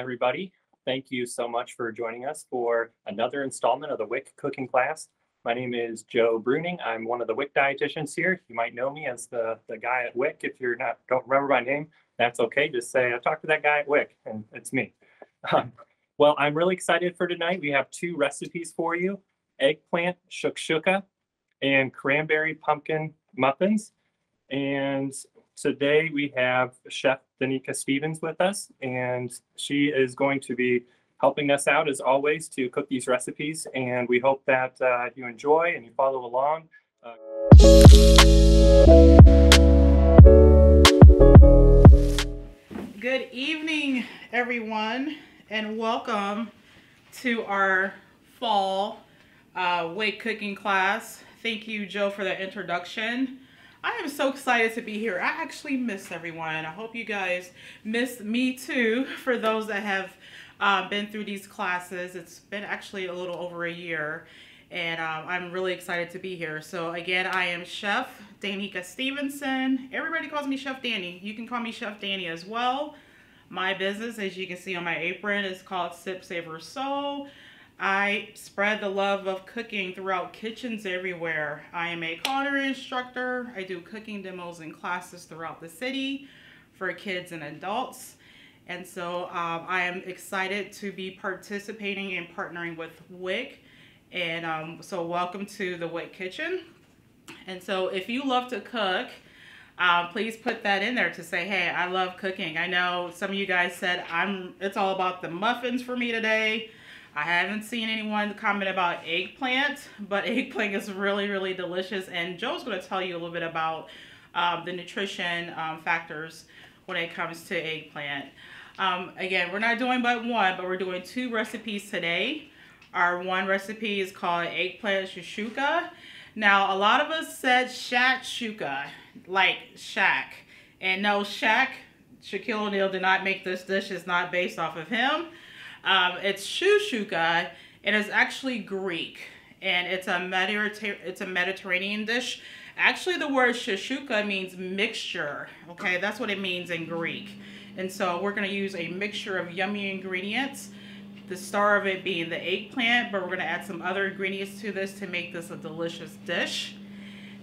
everybody. Thank you so much for joining us for another installment of the WIC cooking class. My name is Joe Bruning. I'm one of the WIC dietitians here. You might know me as the guy at WIC. If you're not, don't remember my name, that's okay. Just say, I talked to that guy at WIC, and it's me. Well, I'm really excited for tonight. We have two recipes for you: eggplant shakshuka and cranberry pumpkin muffins. And today we have Chef Danica Stevens with us, and she is going to be helping us out as always to cook these recipes. And we hope that you enjoy and you follow along. Good evening, everyone, and welcome to our fall WIC cooking class. Thank you, Joe, for the introduction. I am so excited to be here. I actually miss everyone. I hope you guys missed me too, for those that have been through these classes. It's been actually a little over a year, and I'm really excited to be here. So again, I am Chef Danica Stevenson. Everybody calls me Chef Danny. You can call me Chef Danny as well. My business, as you can see on my apron, is called Sip, Savor, Soul. I spread the love of cooking throughout kitchens everywhere. I am a culinary instructor. I do cooking demos and classes throughout the city for kids and adults. And so I am excited to be participating and partnering with WIC. And so welcome to the WIC kitchen. And so if you love to cook, please put that in there to say, hey, I love cooking. I know some of you guys said it's all about the muffins for me today. I haven't seen anyone comment about eggplant, but eggplant is really, really delicious. And Joe's going to tell you a little bit about the nutrition factors when it comes to eggplant. Again, we're not doing but one, but we're doing two recipes today. Our one recipe is called Eggplant Shakshuka. Now, a lot of us said shakshuka, like shack. And no, Shaquille O'Neal did not make this dish. It's not based off of him. It's shakshuka, and it's actually Greek, and it's a Mediterranean dish. Actually, the word shakshuka means mixture. Okay, that's what it means in Greek. And so we're going to use a mixture of yummy ingredients. The star of it being the eggplant, but we're going to add some other ingredients to this to make this a delicious dish.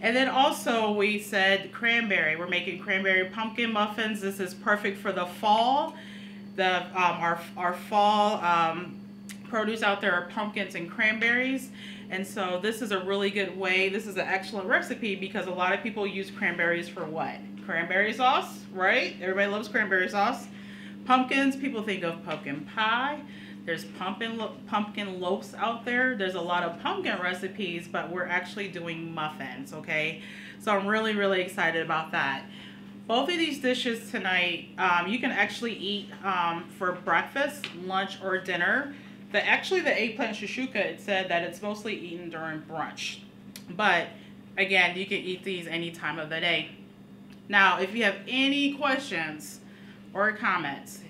And then also we said cranberry. We're making cranberry pumpkin muffins. This is perfect for the fall. Our fall produce out there are pumpkins and cranberries, and so this is a really good way. This is an excellent recipe because a lot of people use cranberries for what? Cranberry sauce, right? Everybody loves cranberry sauce. Pumpkins, people think of pumpkin pie. There's pumpkin loaves out there. There's a lot of pumpkin recipes, but we're actually doing muffins, okay? So I'm really, really excited about that. Both of these dishes tonight, you can actually eat for breakfast, lunch, or dinner. Actually, the eggplant shakshuka, it said that it's mostly eaten during brunch. But again, you can eat these any time of the day. Now, if you have any questions or comments,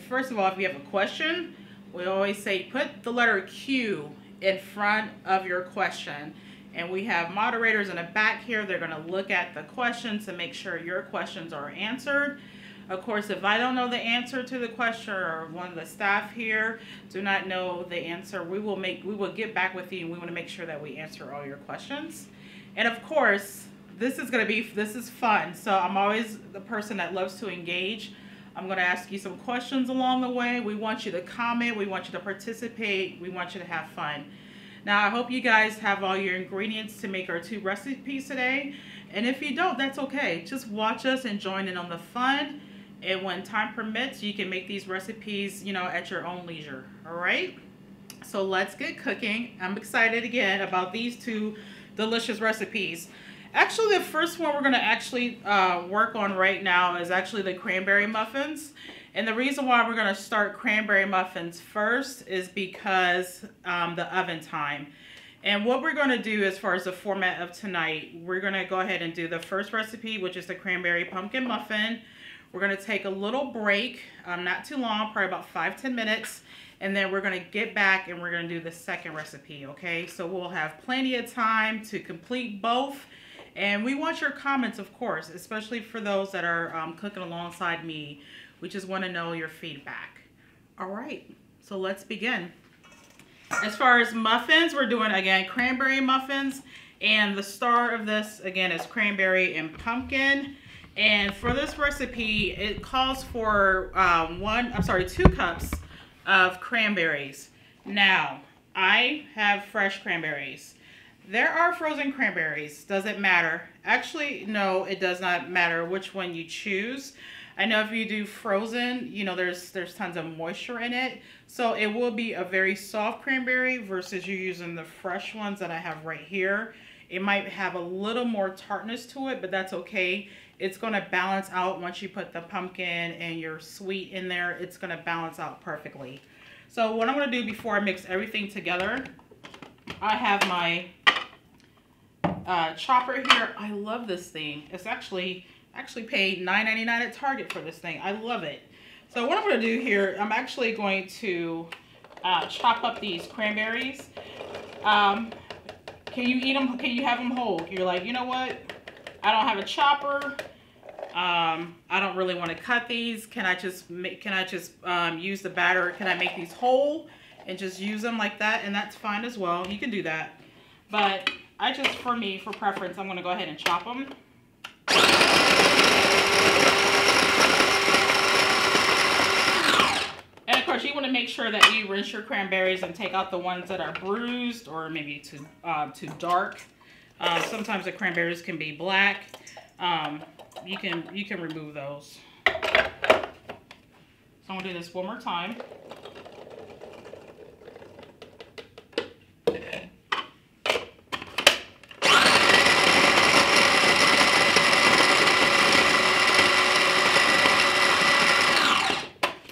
first of all, if you have a question, we always say put the letter Q in front of your question. And we have moderators in the back here. They're going to look at the questions to make sure your questions are answered. Of course, if I don't know the answer to the question, or one of the staff here do not know the answer, we will get back with you, and we want to make sure that we answer all your questions. And of course, this is fun. So I'm always the person that loves to engage. I'm going to ask you some questions along the way. We want you to comment. We want you to participate. We want you to have fun. Now, I hope you guys have all your ingredients to make our two recipes today. And if you don't, that's okay. Just watch us and join in on the fun. And when time permits, you can make these recipes, at your own leisure. All right? So let's get cooking. I'm excited again about these two delicious recipes. Actually, the first one we're going to actually work on right now is actually the cranberry muffins. And the reason why we're going to start cranberry muffins first is because the oven time. And what we're going to do as far as the format of tonight, we're going to go ahead and do the first recipe, which is the cranberry pumpkin muffin. We're going to take a little break, not too long, probably about 5-10 minutes. And then we're going to get back and we're going to do the second recipe, okay? So we'll have plenty of time to complete both. And we want your comments, of course, especially for those that are cooking alongside me. We just want to know your feedback. All right, so let's begin. As far as muffins, we're doing, again, cranberry muffins. And the star of this, again, is cranberry and pumpkin. And for this recipe, it calls for 2 cups of cranberries. Now, I have fresh cranberries. There are frozen cranberries. Does it matter? Actually, no, it does not matter which one you choose. I know if you do frozen, you know, there's tons of moisture in it. So it will be a very soft cranberry versus you using the fresh ones that I have right here. It might have a little more tartness to it, but that's okay. It's going to balance out once you put the pumpkin and your sweet in there. It's going to balance out perfectly. So what I'm going to do before I mix everything together, I have my chopper here. I love this thing. It's actually paid $9.99 at Target for this thing. I love it. So what I'm going to do here, I'm actually going to chop up these cranberries. Can you eat them? Can you have them whole? You're like, you know what? I don't have a chopper. I don't really want to cut these. Can I just use the batter? Can I make these whole and just use them like that? And that's fine as well. You can do that. But for preference, I'm going to go ahead and chop them. And of course, you want to make sure that you rinse your cranberries and take out the ones that are bruised or maybe too dark. Sometimes the cranberries can be black. You can remove those. So I'm gonna do this one more time.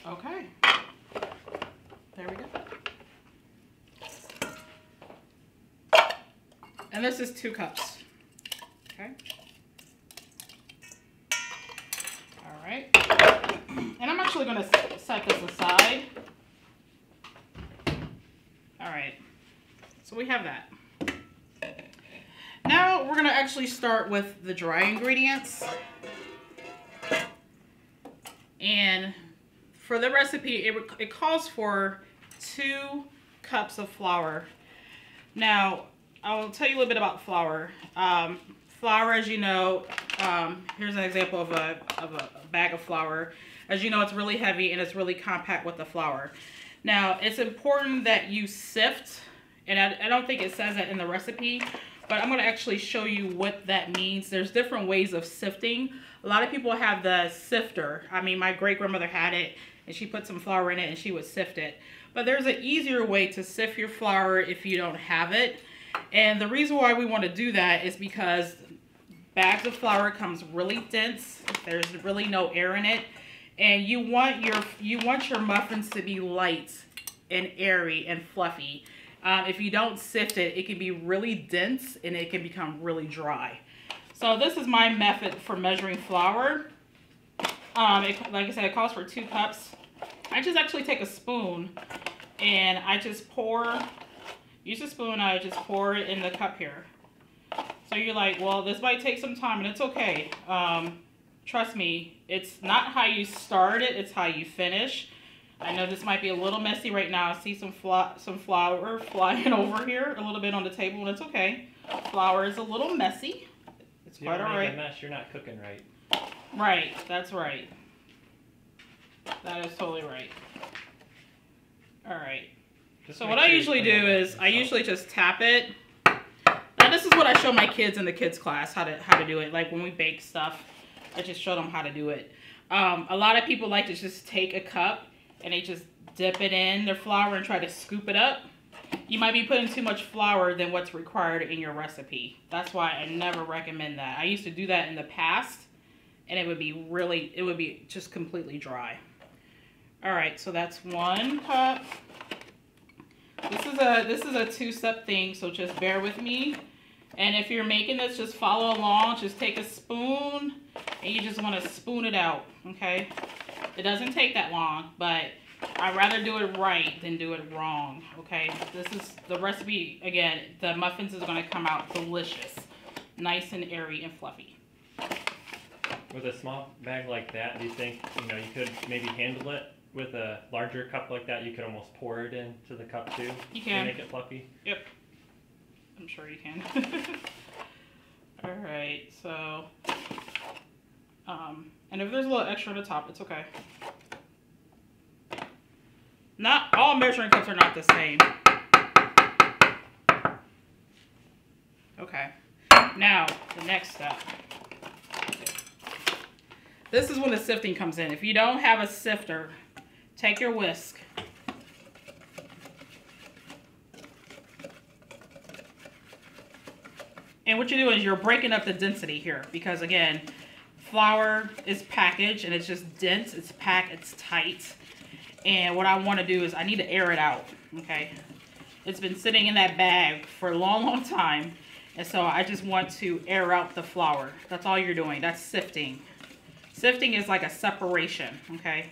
Okay. There we go. And this is 2 cups. Okay. All right. And I'm actually going to set this aside. All right. So we have that. Now we're going to actually start with the dry ingredients. And for the recipe, it calls for 2 cups of flour. Now, I'll tell you a little bit about flour. Flour, as you know, here's an example of a bag of flour. As you know, it's really heavy and it's really compact with the flour. Now, it's important that you sift, and I don't think it says that in the recipe, but I'm going to actually show you what that means. There's different ways of sifting. A lot of people have the sifter. I mean, my great-grandmother had it, and she put some flour in it, and she would sift it. But there's an easier way to sift your flour if you don't have it. And the reason why we want to do that is because bags of flour comes really dense. There's really no air in it. And you want your muffins to be light and airy and fluffy. If you don't sift it, it can be really dense and it can become really dry. So this is my method for measuring flour. Like I said, it calls for 2 cups. I just actually take a spoon and I just use a spoon, I just pour it in the cup here. So you're like, well, this might take some time, and it's okay. Trust me, it's not how you start it, it's how you finish. I know this might be a little messy right now. I see some flour flying over here, a little bit on the table, and it's okay. Flour is a little messy. It's quite all right. If you don't make a mess, you're not cooking right. Right, that's right. That is totally right. All right. So what I usually do is I usually just tap it. Now this is what I show my kids in the kids class, how to do it. Like when we bake stuff, I just show them how to do it. A lot of people like to just take a cup and they just dip it in their flour and try to scoop it up. You might be putting too much flour than what's required in your recipe. That's why I never recommend that. I used to do that in the past and it would be just completely dry. All right, so that's 1 cup. This is a 2-step thing, so just bear with me. And if you're making this, just follow along. Just take a spoon and you just want to spoon it out, okay? It doesn't take that long, but I'd rather do it right than do it wrong, okay? This is the recipe. Again, the muffins is going to come out delicious, nice and airy and fluffy. With a small bag like that, do you think you could maybe handle it with a larger cup like that, you could almost pour it into the cup too. You can. To make it fluffy. Yep. I'm sure you can. All right, so, and if there's a little extra at the top, it's okay. Not all measuring cups are not the same. Okay, now the next step. This is when the sifting comes in. If you don't have a sifter, take your whisk. And what you're doing is you're breaking up the density here because, again, flour is packaged and it's just dense, it's packed, it's tight. And what I want to do is I need to air it out, okay? It's been sitting in that bag for a long, long time. And so I just want to air out the flour. That's all you're doing. That's sifting. Sifting is like a separation, okay?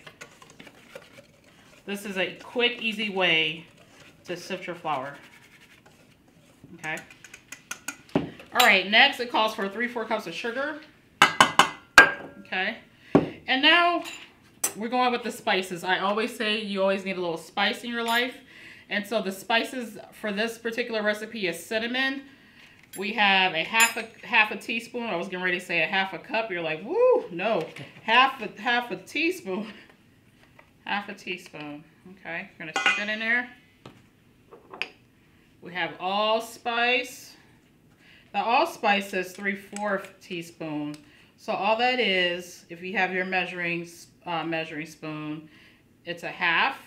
This is a quick, easy way to sift your flour, okay? All right, next it calls for 3/4 cups of sugar, okay? And now we're going with the spices. I always say you always need a little spice in your life. And so the spices for this particular recipe is cinnamon. We have a half a teaspoon. I was getting ready to say a half a cup. You're like, woo, no. Half a teaspoon. Half a teaspoon. Okay, we're gonna stick that in there. We have allspice. The allspice is 3/4 teaspoon. So all that is, if you have your measuring spoon, it's a half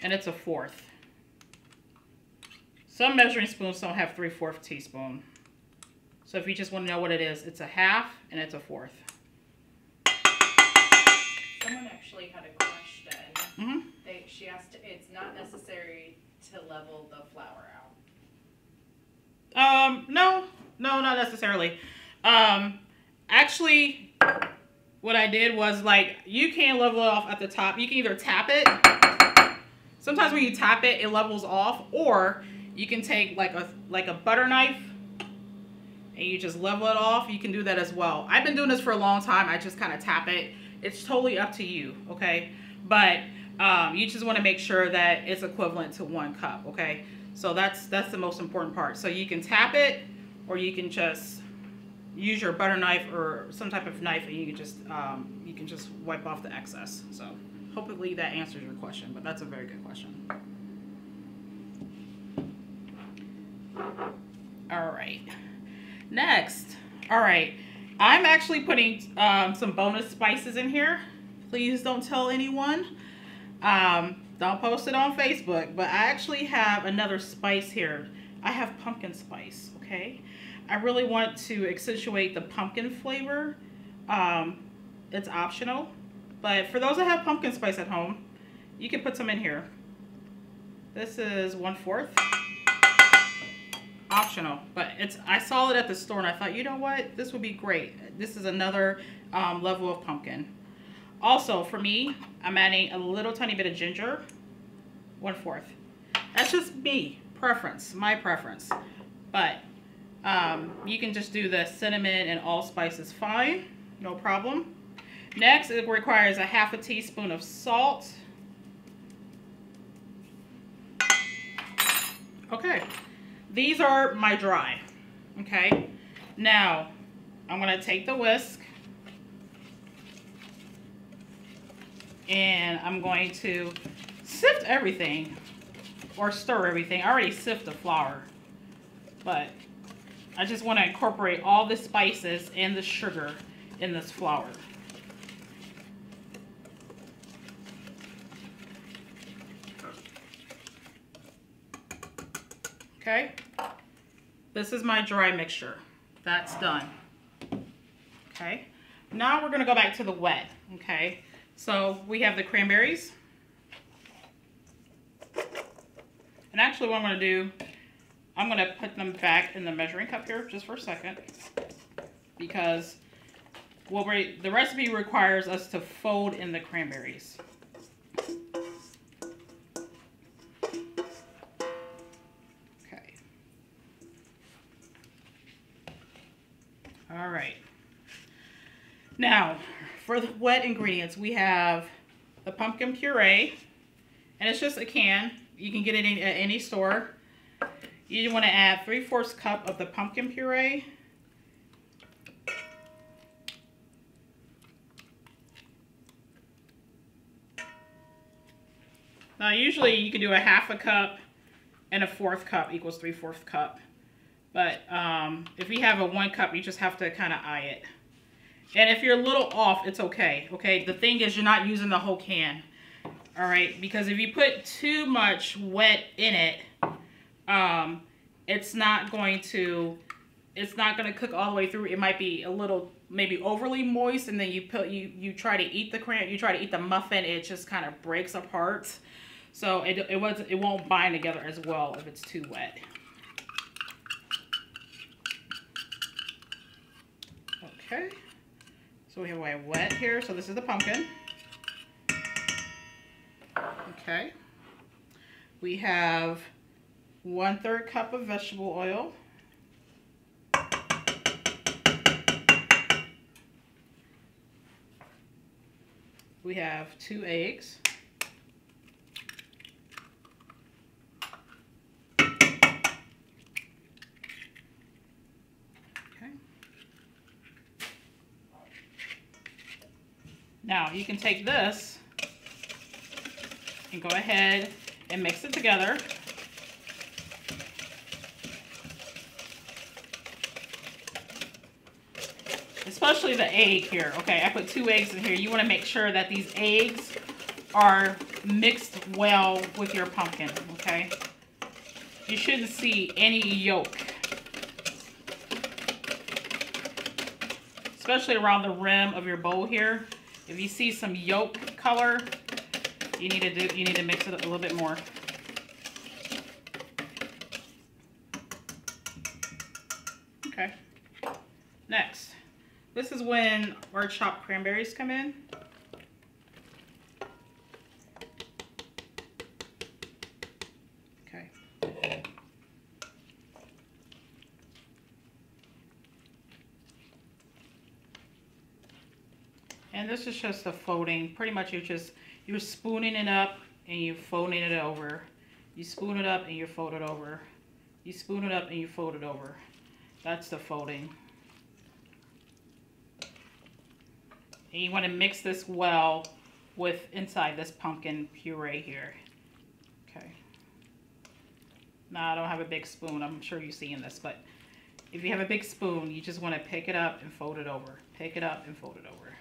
and it's a 1/4. Some measuring spoons don't have 3/4 teaspoon. So if you just want to know what it is, it's a half and it's a 1/4. Someone actually had a question. Mm-hmm. She asked, it's not necessary to level the flour out. No, not necessarily. Actually, what I did was, like, you can level it off at the top. You can either tap it. Sometimes when you tap it, it levels off, or you can take like a butter knife and you just level it off. You can do that as well. I've been doing this for a long time. I just kind of tap it. It's totally up to you, okay? But you just want to make sure that it's equivalent to 1 cup, okay? So that's the most important part. So you can tap it, or you can just use your butter knife or some type of knife, and you can just wipe off the excess. So hopefully that answers your question, but that's a very good question. All right, next. All right, I'm actually putting some bonus spices in here. Please don't tell anyone. Don't post it on Facebook, but I actually have another spice here. I have pumpkin spice, okay? I really want to accentuate the pumpkin flavor. It's optional, but for those that have pumpkin spice at home, you can put some in here. This is 1/4. Optional, but I saw it at the store and I thought, you know what, this would be great. This is another level of pumpkin. Also, for me, I'm adding a little tiny bit of ginger, 1/4. That's just me, my preference. But you can just do the cinnamon and allspice is fine, no problem. Next, it requires a half a teaspoon of salt. Okay, these are my dry, okay? Now, I'm gonna take the whisk and I'm going to sift everything or stir everything. I already sift the flour, but I just want to incorporate all the spices and the sugar in this flour. Okay, this is my dry mixture. That's done. Okay, now we're gonna go back to the wet. Okay, so we have the cranberries. And actually what I'm gonna do, I'm gonna put them back in the measuring cup here just for a second, because the recipe requires us to fold in the cranberries. Okay. All right. Now, for the wet ingredients, we have the pumpkin puree, and it's just a can. You can get it at any store. You want to add 3/4 cup of the pumpkin puree. Now usually you can do a 1/2 cup and a 1/4 cup equals 3/4 cup. But if you have a 1 cup, you just have to kind of eye it. And if you're a little off, it's okay. Okay, the thing is you're not using the whole can. All right, because if you put too much wet in it, it's not going to cook all the way through. It might be a little, maybe overly moist, and then you try to eat the muffin, it just kind of breaks apart. So it won't bind together as well if it's too wet. Okay, so we have a wet here. So this is the pumpkin. Okay, we have 1/3 cup of vegetable oil. We have 2 eggs. Okay. Now you can take this and go ahead and mix it together. Especially the egg here. Okay, I put 2 eggs in here. You want to make sure that these eggs are mixed well with your pumpkin, okay? You shouldn't see any yolk. Especially around the rim of your bowl here. If you see some yolk color, you need to mix it a little bit more. Okay. Next, this is when our chopped cranberries come in. Okay. And this is just a folding. Pretty much you're spooning it up and you're folding it over. You spoon it up and you fold it over. You spoon it up and you fold it over. That's the folding. And you want to mix this well with inside this pumpkin puree here. Okay. Now I don't have a big spoon. I'm sure you've seen this, but if you have a big spoon, you just want to pick it up and fold it over. Pick it up and fold it over.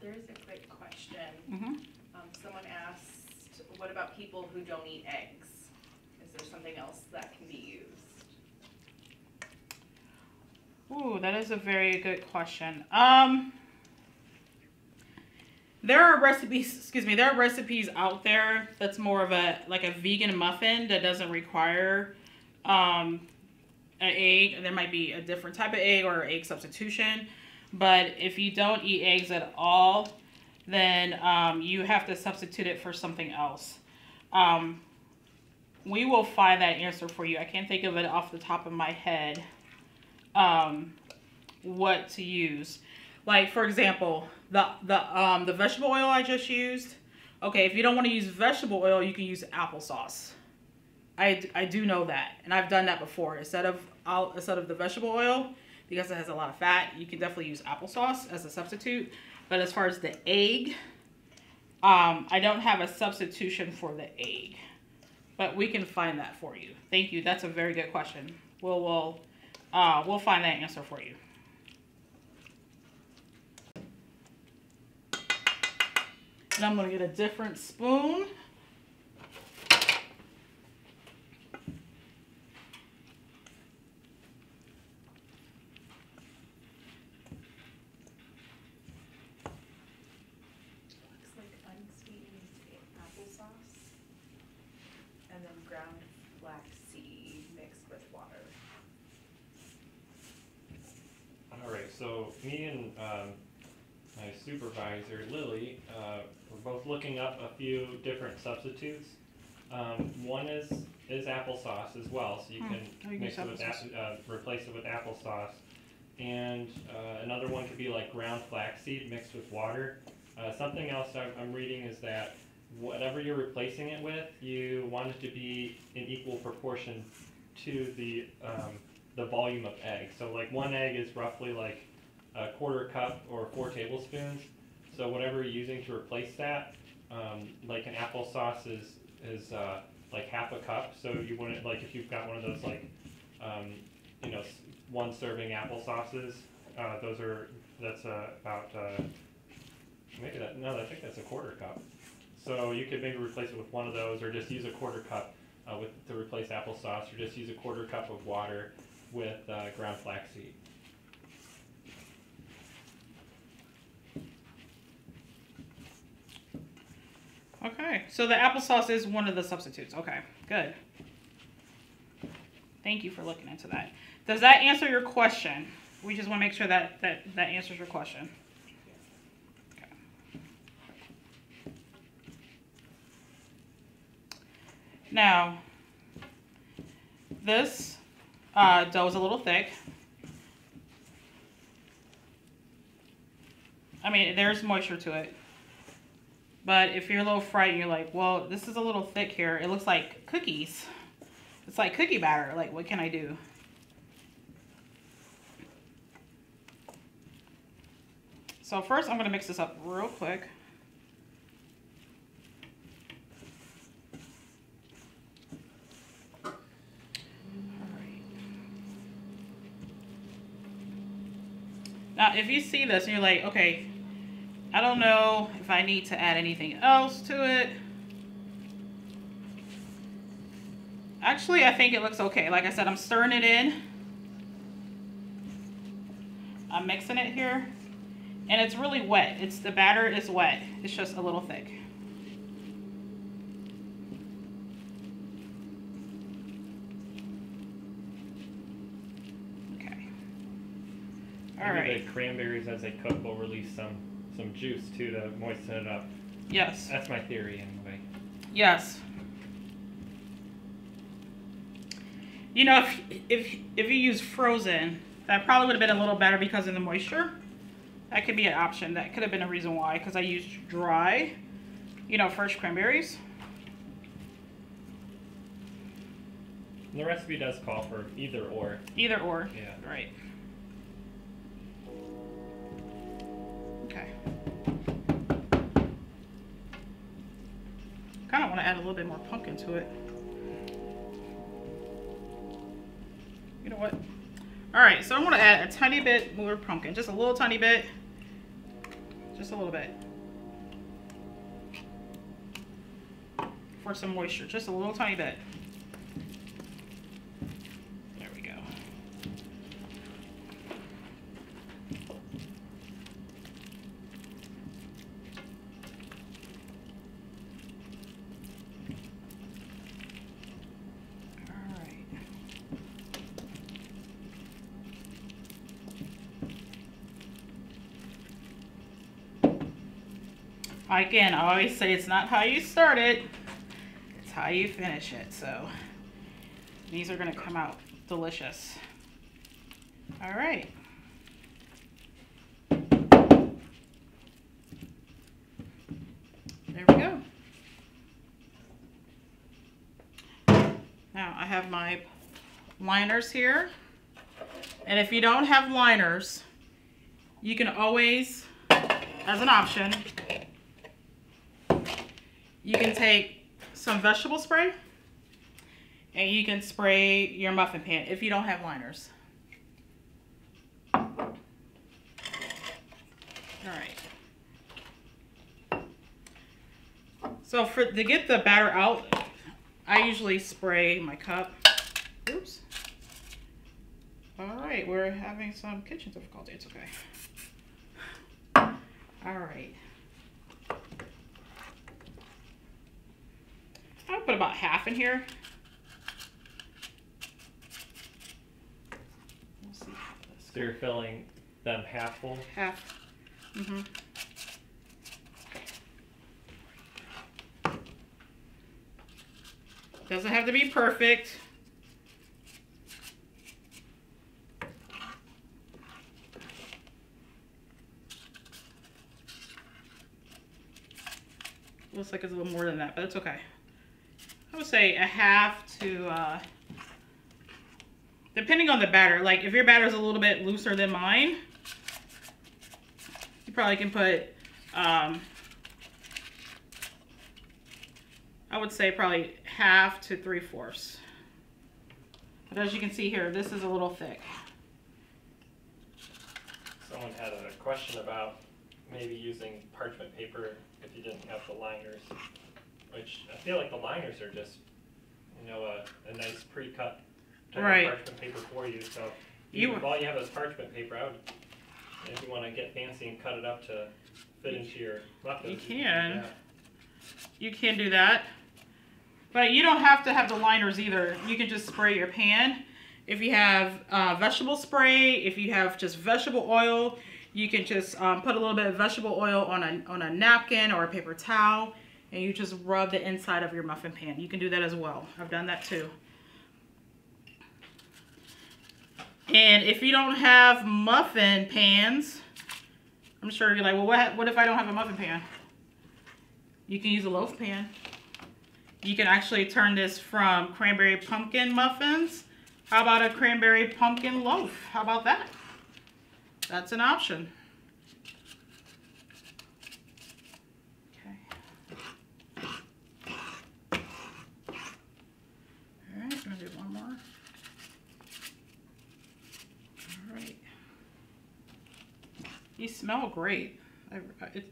There is a quick question. Mm-hmm. Someone asked, what about people who don't eat eggs? Is there something else that can be used? Ooh, that is a very good question. There are recipes out there that's more of a vegan muffin that doesn't require an egg. There might be a different type of egg or egg substitution. But if you don't eat eggs at all, then you have to substitute it for something else. We will find that answer for you. I can't think of it off the top of my head what to use. Like, for example, the vegetable oil I just used. Okay, if you don't want to use vegetable oil, you can use applesauce. I do know that, and I've done that before. Instead of the vegetable oil, because it has a lot of fat, you can definitely use applesauce as a substitute. But as far as the egg, I don't have a substitution for the egg, but we can find that for you. Thank you. That's a very good question. We'll find that answer for you. And I'm going to get a different spoon. Looks like unsweetened applesauce and then ground flaxseed mixed with water. All right, so me and my supervisor, Lily, we're both looking up a few different substitutes. One is applesauce as well, so you can mix it with replace it with applesauce. And another one could be like ground flaxseed mixed with water. Something else I'm reading is that whatever you're replacing it with, you want it to be in equal proportion to the volume of egg. So like one egg is roughly like a quarter cup or 4 tablespoons. So whatever you're using to replace that, like an applesauce is like half a cup. So you want it, like if you've got one of those like you know, 1 serving applesauces, that's about maybe that, no, I think that's a quarter cup. So you could maybe replace it with one of those, or just use a quarter cup to replace applesauce, or just use a quarter cup of water with ground flaxseed. Okay, so the applesauce is one of the substitutes. Okay, good. Thank you for looking into that. Does that answer your question? We just want to make sure that answers your question. Okay. Now, this dough is a little thick. I mean, there's moisture to it. But if you're a little frightened, you're like, well, this is a little thick here. It looks like cookies. It's like cookie batter. Like, what can I do? So first, I'm going to mix this up real quick. All right. Now, if you see this and you're like, okay, I don't know if I need to add anything else to it. Actually, I think it looks okay. Like I said, I'm stirring it in. I'm mixing it here. And it's really wet. The batter is wet. It's just a little thick. Okay. All right. The cranberries as they cook will release some juice too to moisten it up. Yes. That's my theory anyway. Yes. You know, if you use frozen, that probably would have been a little better because of the moisture. That could be an option. That could have been a reason why, because I used dry, you know, fresh cranberries. And the recipe does call for either or. Either or. Yeah. Right. Okay. Kind of want to add a little bit more pumpkin to it. You know what? All right, so I'm going to add a tiny bit more pumpkin, just a little tiny bit. Just a little bit. For some moisture, just a little tiny bit. There we go. Again, I always say it's not how you start it, it's how you finish it. So these are going to come out delicious. All right. There we go. Now I have my liners here. And if you don't have liners, you can always, as an option, you can take some vegetable spray and you can spray your muffin pan if you don't have liners. All right. So to get the batter out, I usually spray my cup. Oops. All right, we're having some kitchen difficulty. It's okay. All right. I'll put about half in here. We'll see how this So you're filling them half full? half. Mm-hmm. Doesn't have to be perfect. Looks like it's a little more than that, but it's okay. I would say a half to, depending on the batter. Like if your batter is a little bit looser than mine, you probably can put, I would say probably half to 3/4. But as you can see here, this is a little thick. Someone had a question about maybe using parchment paper if you didn't have the liners, which I feel like the liners are just, you know, a nice pre-cut type Right. of parchment paper for you. So You- all you have is parchment paper. I would, if you want to get fancy and cut it up to fit into your muffins, You do can. that. You can do that. But you don't have to have the liners either. You can just spray your pan. If you have vegetable spray, if you have just vegetable oil, you can just put a little bit of vegetable oil on a napkin or a paper towel, and you just rub the inside of your muffin pan. You can do that as well. I've done that too. And if you don't have muffin pans, I'm sure you're like, well, what if I don't have a muffin pan? You can use a loaf pan. You can actually turn this from cranberry pumpkin muffins. How about a cranberry pumpkin loaf? How about that? That's an option. Okay. All right, I'm gonna do one more. All right. These smell great.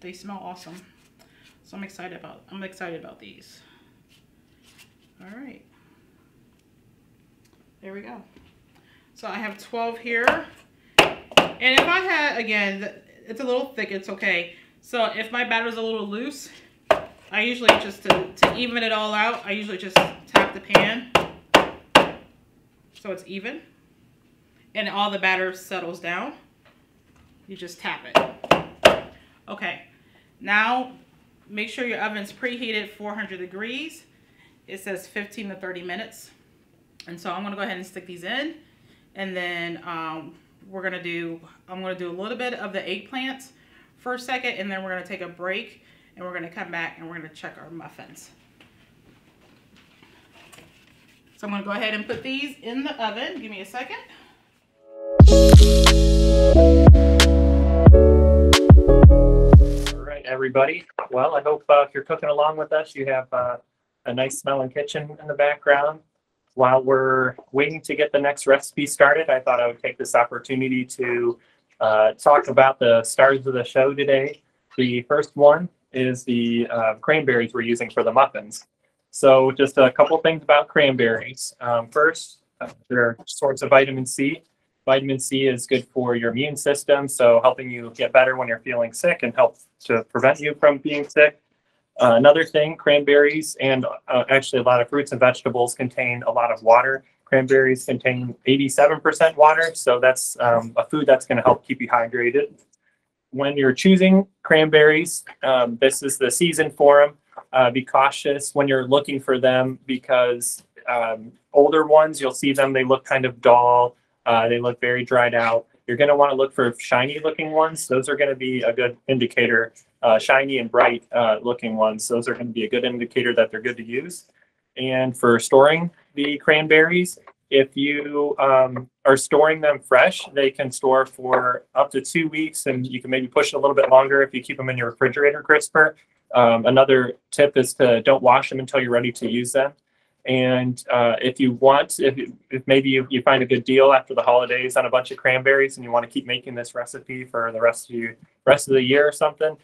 They smell awesome. So I'm excited about these. All right. There we go. So I have 12 here. And if I had, again, it's a little thick, it's okay. So if my batter's a little loose, I usually just, to even it all out, I usually just tap the pan so it's even. And all the batter settles down. You just tap it. Okay. Now, make sure your oven's preheated 400 degrees. It says 15 to 30 minutes. And so I'm gonna go ahead and stick these in. And then I'm gonna do a little bit of the eggplants for a second, and then we're gonna take a break, and we're gonna come back and we're gonna check our muffins. So I'm gonna go ahead and put these in the oven. Give me a second. All right, everybody. Well, I hope if you're cooking along with us, you have a nice smelling kitchen in the background. While we're waiting to get the next recipe started, I thought I would take this opportunity to talk about the stars of the show today. The first one is the cranberries we're using for the muffins. So just a couple things about cranberries. First, they're a source of vitamin C. Vitamin C is good for your immune system, so helping you get better when you're feeling sick and help to prevent you from being sick. Another thing, cranberries and actually a lot of fruits and vegetables contain a lot of water. Cranberries contain 87% water, so that's a food that's going to help keep you hydrated. When you're choosing cranberries, this is the season for them. Be cautious when you're looking for them because older ones, you'll see them, they look kind of dull. They look very dried out. You're going to want to look for shiny looking ones. Those are going to be a good indicator. Shiny and bright looking ones. Those are going to be a good indicator that they're good to use. And for storing the cranberries, if you are storing them fresh, they can store for up to 2 weeks, and you can maybe push it a little bit longer if you keep them in your refrigerator crisper. Another tip is to don't wash them until you're ready to use them. And if you want, if maybe you find a good deal after the holidays on a bunch of cranberries and you want to keep making this recipe for the rest of the year or something,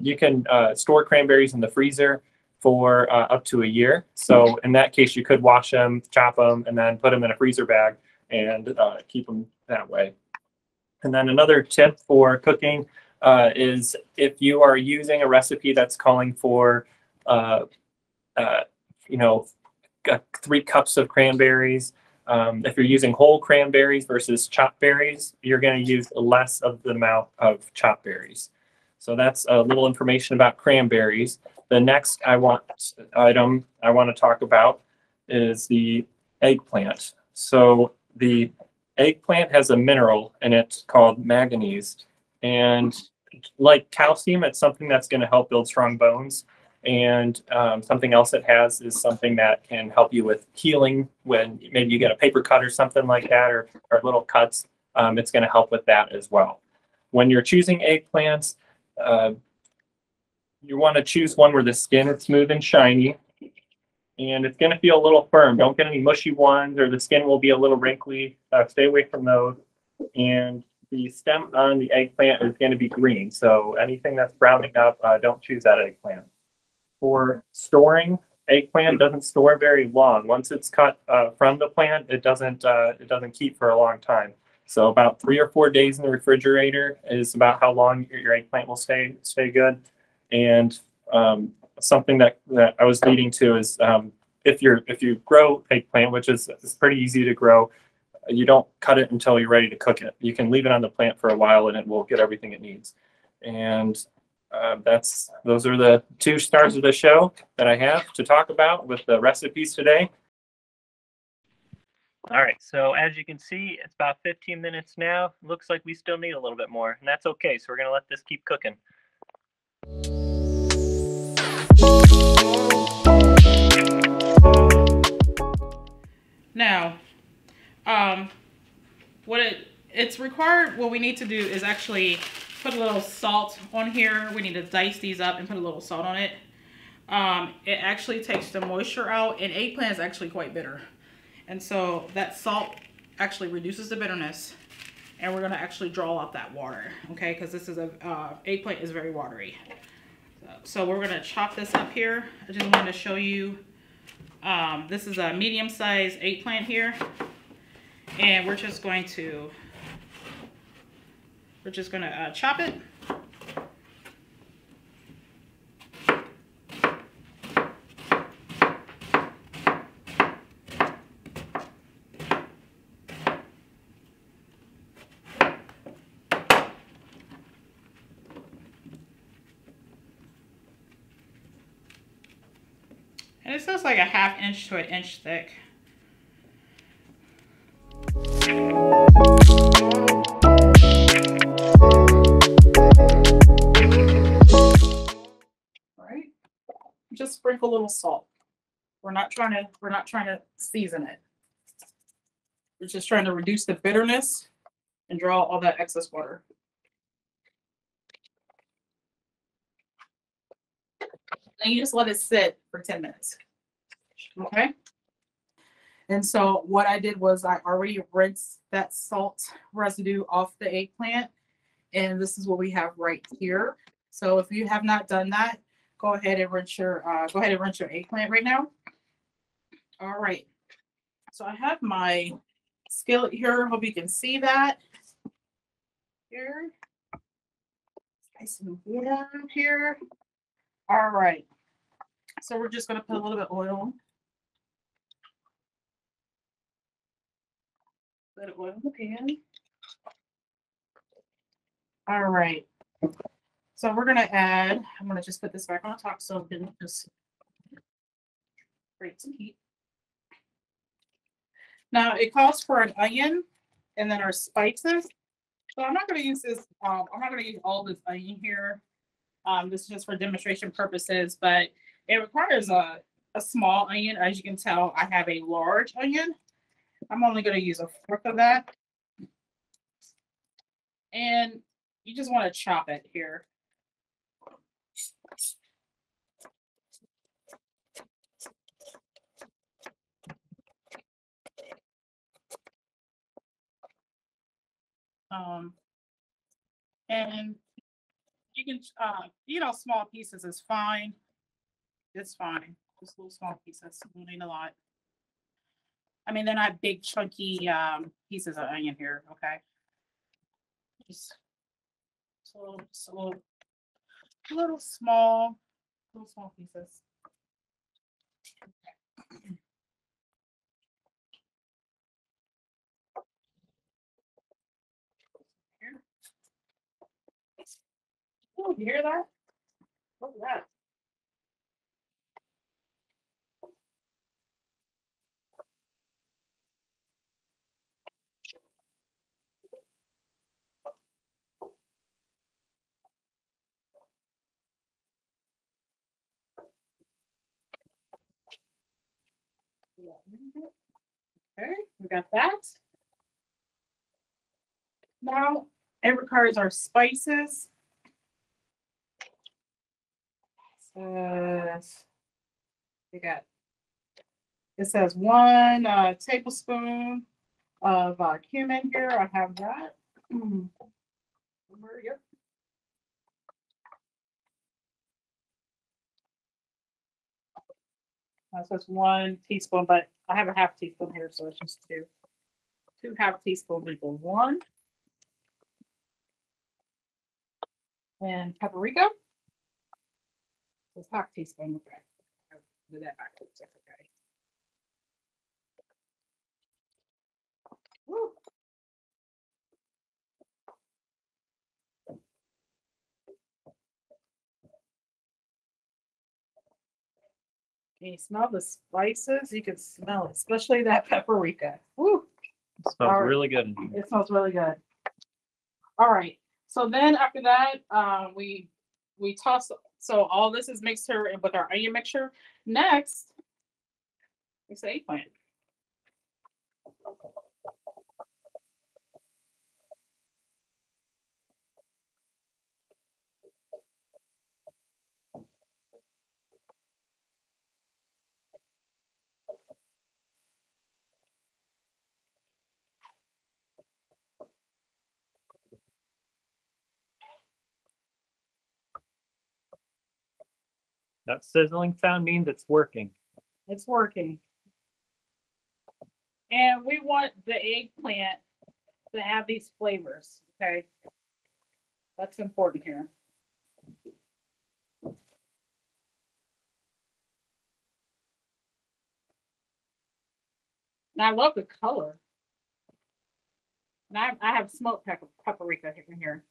you can store cranberries in the freezer for up to a year. So in that case, you could wash them, chop them, and then put them in a freezer bag and keep them that way. And then another tip for cooking is if you are using a recipe that's calling for, 3 cups of cranberries. If you're using whole cranberries versus chopped berries, you're going to use less of the amount of chopped berries. So that's a little information about cranberries. The next item I want to talk about is the eggplant. So the eggplant has a mineral in it called manganese. And like calcium, it's something that's going to help build strong bones. And something else it has is something that can help you with healing when maybe you get a paper cut or something like that, or little cuts. It's going to help with that as well. When you're choosing eggplants, you want to choose one where the skin is smooth and shiny, and it's going to feel a little firm. Don't get any mushy ones, or the skin will be a little wrinkly. Stay away from those. And the stem on the eggplant is going to be green. So anything that's browning up, don't choose that eggplant. For storing, eggplant doesn't store very long. Once it's cut from the plant, it doesn't keep for a long time. So about 3 or 4 days in the refrigerator is about how long your eggplant will stay good. And something that I was leading to is if you grow eggplant, which is pretty easy to grow, you don't cut it until you're ready to cook it. You can leave it on the plant for a while and it will get everything it needs. And those are the 2 stars of the show that I have to talk about with the recipes today. All right, so as you can see, it's about 15 minutes now. Looks like we still need a little bit more, and that's okay. So we're gonna let this keep cooking. Now, it's required, what we need to do is actually put a little salt on here. We need to dice these up and put a little salt on it. It actually takes the moisture out, and eggplant is actually quite bitter. And so that salt actually reduces the bitterness, and we're gonna actually draw out that water, okay? Because this is eggplant is very watery. So we're gonna chop this up here. I just wanted to show you, this is a medium-sized eggplant here. And we're just gonna chop it. And it says like a 1/2 inch to 1 inch thick. All right, just sprinkle a little salt. We're not trying to season it. We're just trying to reduce the bitterness and draw all that excess water. And you just let it sit for 10 minutes. Okay. And so what I did was I already rinsed that salt residue off the eggplant. And this is what we have right here. So if you have not done that, go ahead and rinse your eggplant right now. All right. So I have my skillet here. Hope you can see that. Here. Nice and warm here. All right. So we're just going to put a little bit of oil. Let it oil in the pan. All right. So we're going to add, I'm going to just put this back on top so it can just create some heat. Now it calls for an onion and then our spices. So I'm not going to use this, I'm not going to use all this onion here. This is just for demonstration purposes, but it requires a small onion. As you can tell, I have a large onion. I'm only going to use 1/4 of that. And you just want to chop it here. And you can, small pieces is fine. It's fine. Just little small pieces. You don't need a lot. I mean, they're not big, chunky pieces of onion here, okay? Just little small pieces. Here. Oh, you hear that? Look at that. Okay, we got that. Now it requires our spices. We got, it says 1 tablespoon of cumin here. I have that. Yep. So it's 1 teaspoon, but I have a half teaspoon here, so it's just 2. 2 half teaspoons equal 1. And paprika. It's half teaspoon. Okay. I'll do that backwards. That's okay. Woo. Can you smell the spices? You can smell it, especially that paprika. Woo. It smells All right. really good. It smells really good. All right. So then after that, we toss. So all this is mixed here with our onion mixture. Next, it's the eggplant. That sizzling sound means it's working. It's working. And we want the eggplant to have these flavors. Okay. That's important here. And I love the color. And I have smoked paprika in here.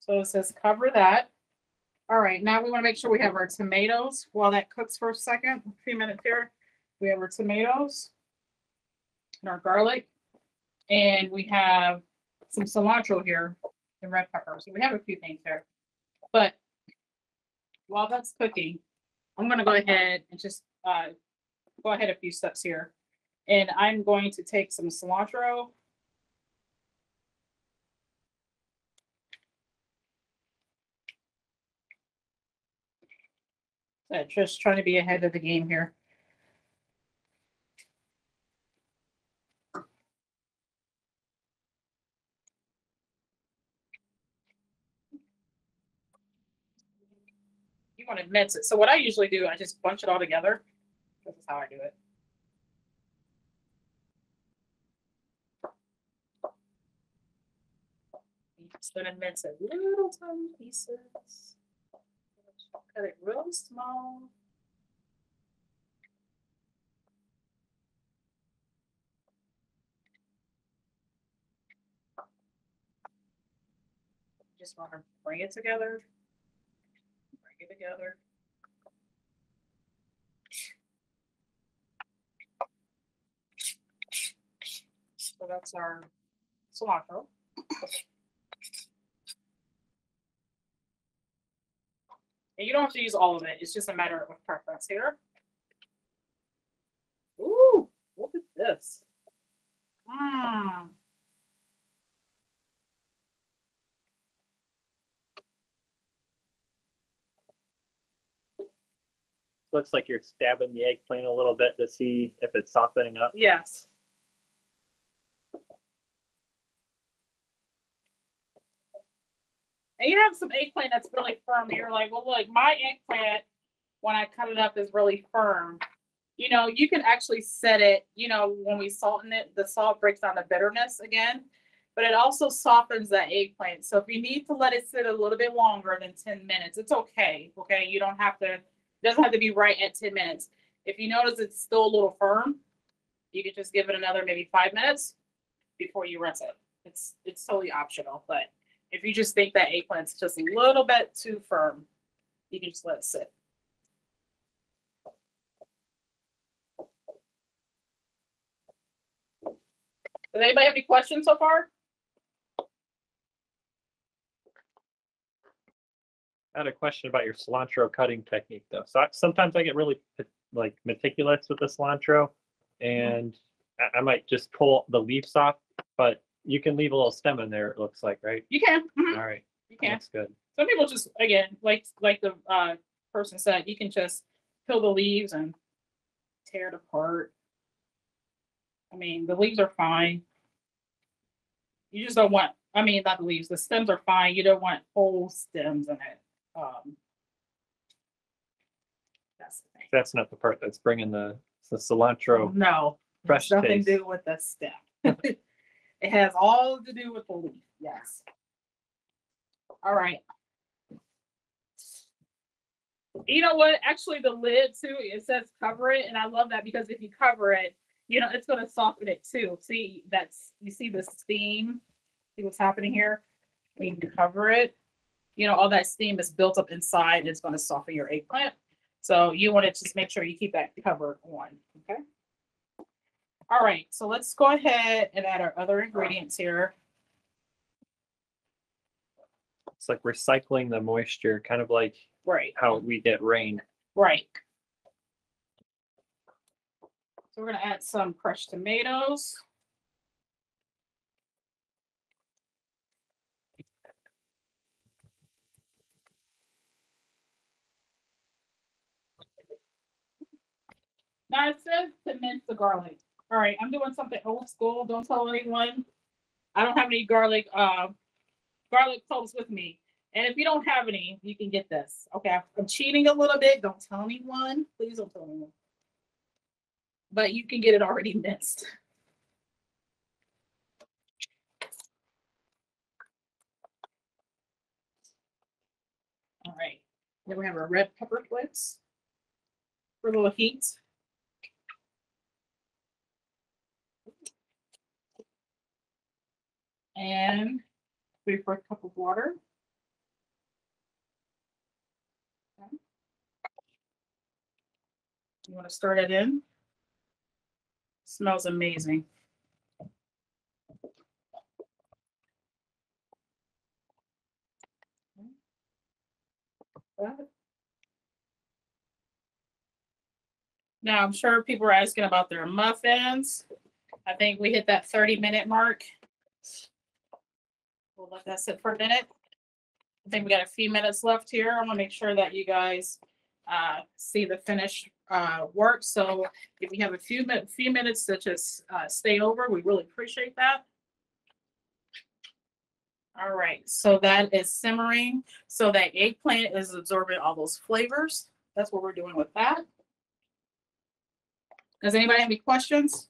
So it says cover that. All right, now we want to make sure we have our tomatoes while that cooks for a second, a few minutes here. We have our tomatoes and our garlic, and we have some cilantro here and red peppers. So we have a few things there. But while that's cooking, I'm going to go ahead and just go ahead a few steps here. And I'm going to take some cilantro. Just trying to be ahead of the game here. You want to mince it. So what I usually do, I just bunch it all together. This is how I do it. I'm just gonna mince it little tiny pieces. Cut it really small. Just want to bring it together. Bring it together. So that's our cilantro. And you don't have to use all of it. It's just a matter of preference here. Ooh, look at this. Mmm. Looks like you're stabbing the eggplant a little bit to see if it's softening up. Yes. And you have some eggplant that's really firm. You're like, well, look, my eggplant, when I cut it up, is really firm. You know, you can actually set it, you know, when we salten it, the salt breaks down the bitterness again, but it also softens that eggplant. So if you need to let it sit a little bit longer than 10 minutes, it's okay. Okay. You don't have to, it doesn't have to be right at 10 minutes. If you notice it's still a little firm, you can just give it another maybe 5 minutes before you rinse it. It's totally optional, but if you just think that eggplant's just a little bit too firm, you can just let it sit. Does anybody have any questions so far? I had a question about your cilantro cutting technique though. So sometimes I get really like meticulous with the cilantro, and I might just pull the leaves off, but you can leave a little stem in there. It looks like, right? You can. All right, You can. that's good. Some people just, again, like the person said, you can just peel the leaves and tear it apart. I mean, the leaves are fine. You just don't want, I mean, not the leaves, the stems are fine. You don't want whole stems in it. That's the thing. That's not the part that's bringing the cilantro. No, fresh it's nothing taste. to do with the stem. It has all to do with the leaf. Yes. All right. You know what? Actually, the lid too, it says cover it. And I love that because if you cover it, you know, it's going to soften it too. See, you see the steam? See what's happening here? When you cover it, you know, all that steam is built up inside. It's going to soften your eggplant. So you want to just make sure you keep that covered on. Okay. All right. So let's go ahead and add our other ingredients here. It's like recycling the moisture, kind of like Right. how we get rain. Right. So we're going to add some crushed tomatoes. Now it says to mince the garlic. All right, I'm doing something old school. Don't tell anyone. I don't have any garlic cloves with me. And if you don't have any, you can get this. Okay, I'm cheating a little bit. Don't tell anyone. Please don't tell anyone. But you can get it already minced. All right. Then we have our red pepper flakes for a little heat. And 3/4 cup of water. Okay. You want to stir it in. Smells amazing. Now, I'm sure people are asking about their muffins. I think we hit that 30-minute mark. We'll let that sit for a minute. I think we got a few minutes left here. I want to make sure that you guys see the finished work. So if you have a few minutes to just stay over, we really appreciate that. All right, so that is simmering. So that eggplant is absorbing all those flavors. That's what we're doing with that. Does anybody have any questions?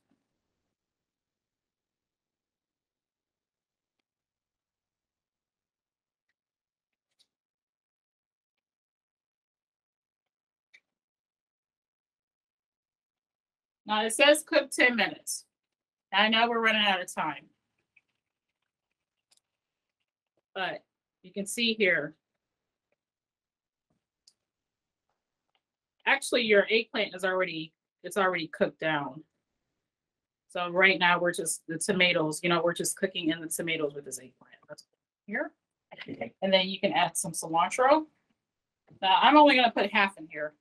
Now it says cook 10 minutes. I know we're running out of time. But you can see here. Actually, your eggplant is already cooked down. So right now we're just the tomatoes, you know, we're just cooking in the tomatoes with this eggplant. That's here. And then you can add some cilantro. Now I'm only gonna put half in here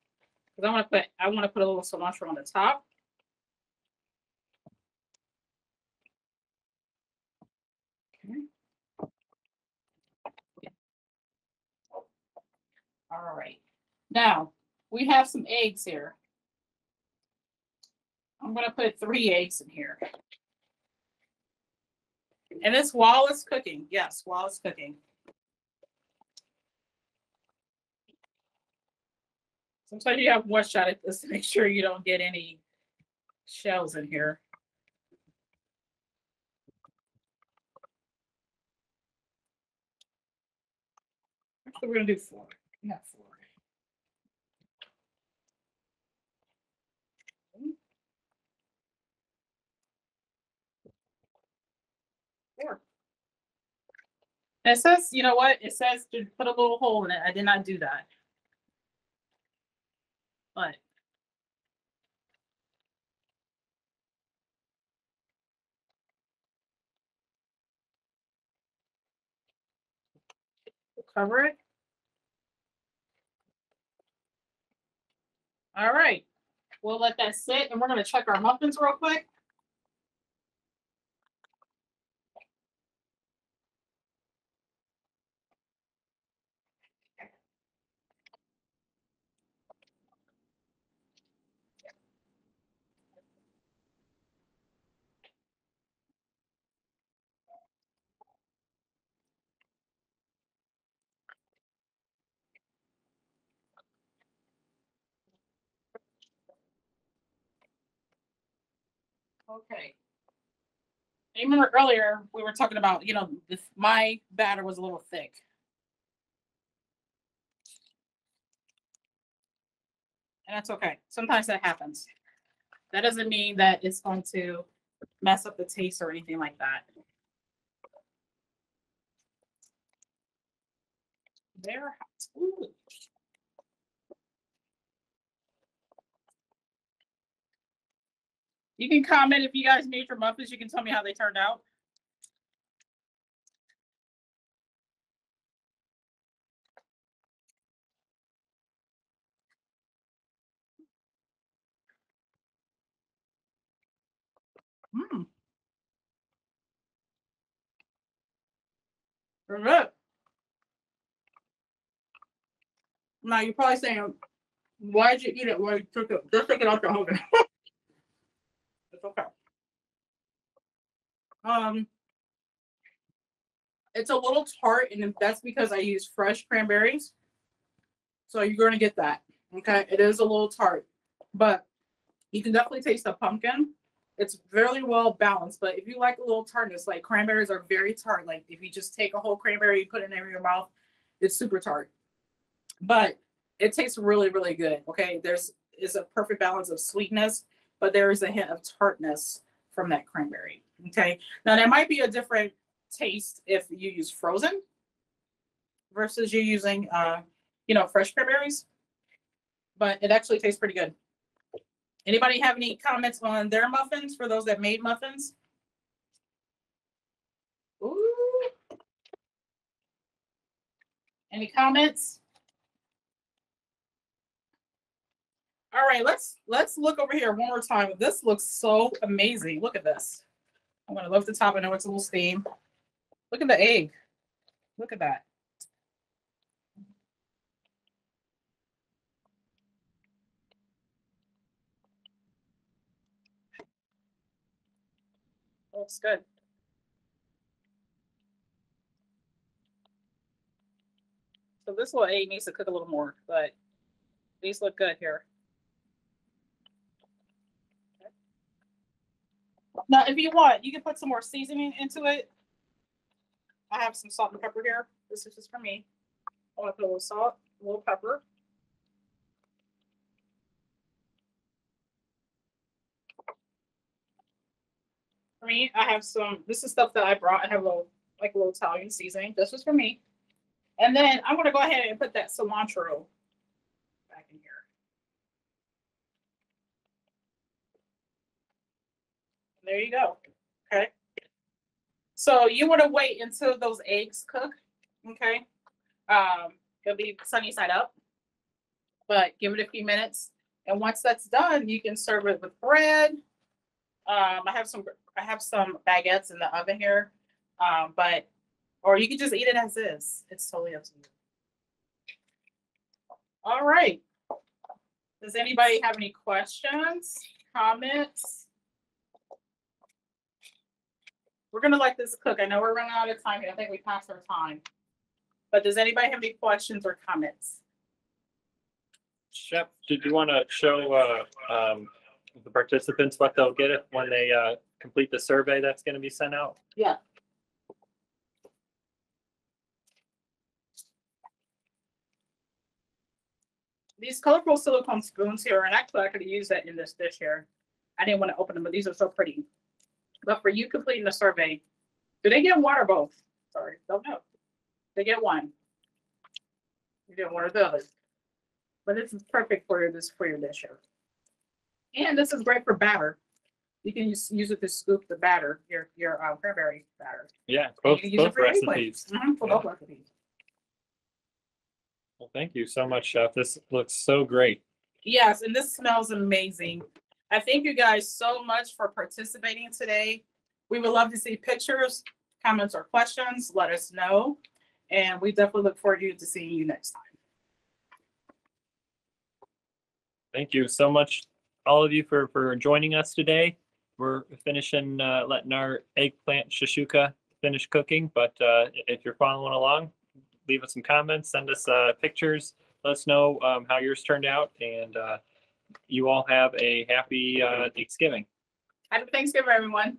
because I want to put a little cilantro on the top. Okay. All right. Now we have some eggs here. I'm gonna put 3 eggs in here. And this while it's cooking. Yes, while it's cooking. Sometimes you have one shot at this to make sure you don't get any shells in here. Actually, we're gonna do 4. We have 4. Four. And it says, you know what? It says to put a little hole in it. I did not do that. But cover it. All right. We'll let that sit, and we're going to check our muffins real quick. Okay. I remember earlier we were talking about, my batter was a little thick. And that's okay. Sometimes that happens. That doesn't mean that it's going to mess up the taste or anything like that. They're hot. Ooh. You can comment if you guys made your muffins. You can tell me how they turned out. Mm. They're good. Now you're probably saying, why did you eat it? Why you took it? Just take it out the oven. It's okay. It's a little tart, and that's because I use fresh cranberries. So you're going to get that. Okay, it is a little tart, but you can definitely taste the pumpkin. It's very well balanced, but if you like a little tartness, like cranberries are very tart. Like if you just take a whole cranberry, you put it in your mouth, it's super tart. But it tastes really, really good. Okay, is a perfect balance of sweetness, but there is a hint of tartness from that cranberry. Okay, now there might be a different taste if you use frozen versus you using fresh cranberries, but it actually tastes pretty good. Anybody have any comments on their muffins for those that made muffins? Ooh. Any comments? All right, let's look over here one more time. This looks so amazing. Look at this. I'm gonna lift the top. I know it's a little steam. Look at the egg. Look at that. Looks good. So this little egg needs to cook a little more, but these look good here. Now, if you want, you can put some more seasoning into it. I have some salt and pepper here. This is just for me. I want to put a little salt, a little pepper. For me, I have this is stuff that I brought. I have a little Italian seasoning. This is for me. And then I'm going to go ahead and put that cilantro back in here. There you go. Okay. So you want to wait until those eggs cook. Okay. It'll be sunny side up, but give it a few minutes. And once that's done, you can serve it with bread. I have some baguettes in the oven here, or you can just eat it as is. It's totally up to you. All right. Does anybody have any questions, comments? We're gonna let this cook. I know we're running out of time here. I think we passed our time. But does anybody have any questions or comments? Chef, did you want to show the participants what they'll get when they complete the survey that's going to be sent out? Yeah. These colorful silicone spoons here, and actually I could use that in this dish here. I didn't want to open them, but these are so pretty. But for you completing the survey, do they get one or both? Sorry, don't know. They get one. You get one or the other. But this is perfect for your dish here. And this is great for batter. You can use it to scoop the batter, your cranberry batter. Yeah, both recipes. For both recipes. Well, thank you so much, Chef. This looks so great. Yes, and this smells amazing. I thank you guys so much for participating today. We would love to see pictures, comments, or questions. Let us know. And we definitely look forward to seeing you next time. Thank you so much, all of you, for joining us today. We're finishing letting our eggplant shakshuka finish cooking, but if you're following along, leave us some comments, send us pictures, let us know how yours turned out, and you all have a happy Thanksgiving. Happy Thanksgiving, everyone.